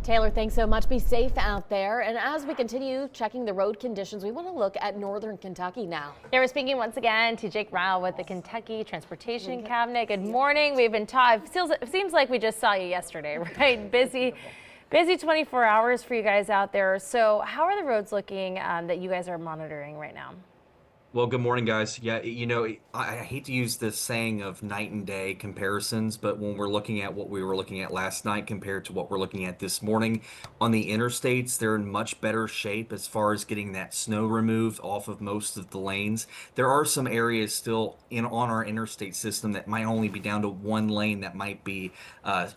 Taylor, thanks so much. Be safe out there. And as we continue checking the road conditions, we want to look at northern Kentucky now. Yeah, we're speaking once again to Jake Ryle with the Kentucky Transportation Cabinet. Good morning. We've been it seems like we just saw you yesterday, right? Busy 24 hours for you guys out there. So how are the roads looking that you guys are monitoring right now? Well, good morning, guys. Yeah, I hate to use this saying of night and day comparisons, but when we're looking at what we were looking at last night compared to what we're looking at this morning on the interstates, they're in much better shape as far as getting that snow removed off of most of the lanes. There are some areas still on our interstate system that might only be down to one lane that might be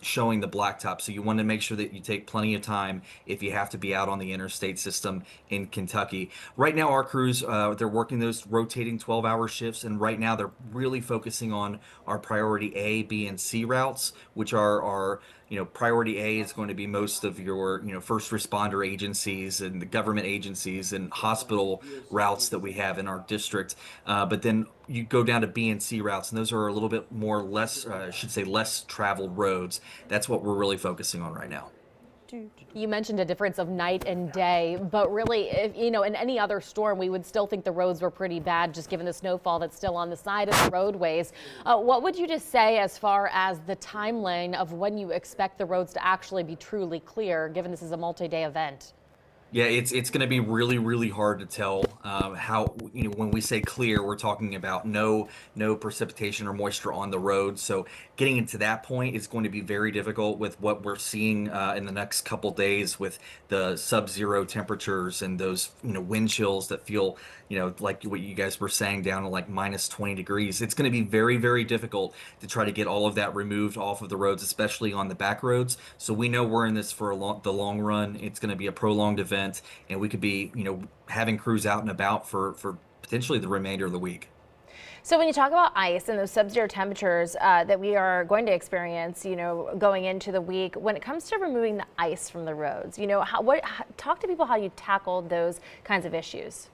showing the blacktop. So you want to make sure that you take plenty of time if you have to be out on the interstate system in Kentucky. Right now, our crews, they're working those rotating 12-hour shifts, and right now they're really focusing on our priority A, B, and C routes, which are our, priority A is going to be most of your, first responder agencies and the government agencies and hospital routes that we have in our district. But then you go down to B and C routes, and those are a little bit more less, I should say, less traveled roads. That's what we're really focusing on right now. You mentioned a difference of night and day, but really, if, in any other storm, we would still think the roads were pretty bad, just given the snowfall that's still on the side of the roadways. What would you just say as far as the timeline of when you expect the roads to actually be truly clear, given this is a multi-day event? Yeah, it's going to be really, really hard to tell how, when we say clear, we're talking about no precipitation or moisture on the road. So getting into that point is going to be very difficult with what we're seeing in the next couple days with the sub-zero temperatures and those, wind chills that feel, like what you guys were saying, down to like minus 20 degrees. It's going to be very, very difficult to try to get all of that removed off of the roads, especially on the back roads. So we know we're in this for the long run. It's going to be a prolonged event. And we could be, having crews out and about for potentially the remainder of the week. So when you talk about ice and those sub-zero temperatures that we are going to experience, going into the week, when it comes to removing the ice from the roads, talk to people how you tackled those kinds of issues.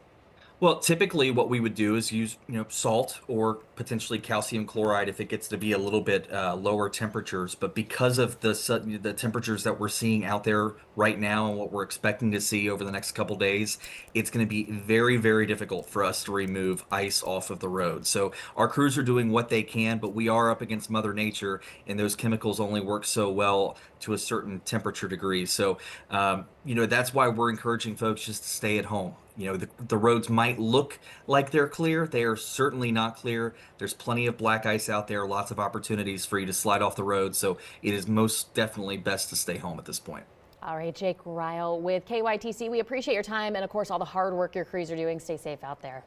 Well, typically what we would do is use, salt or potentially calcium chloride if it gets to be a little bit lower temperatures. But because of the temperatures that we're seeing out there right now and what we're expecting to see over the next couple days, it's going to be very, very difficult for us to remove ice off of the road. So our crews are doing what they can, but we are up against Mother Nature, and those chemicals only work so well to a certain temperature degree. So, that's why we're encouraging folks just to stay at home. The roads might look like they're clear. They are certainly not clear. There's plenty of black ice out there, lots of opportunities for you to slide off the road. So it is most definitely best to stay home at this point. All right, Jake Ryle with KYTC. We appreciate your time and, of course, all the hard work your crews are doing. Stay safe out there.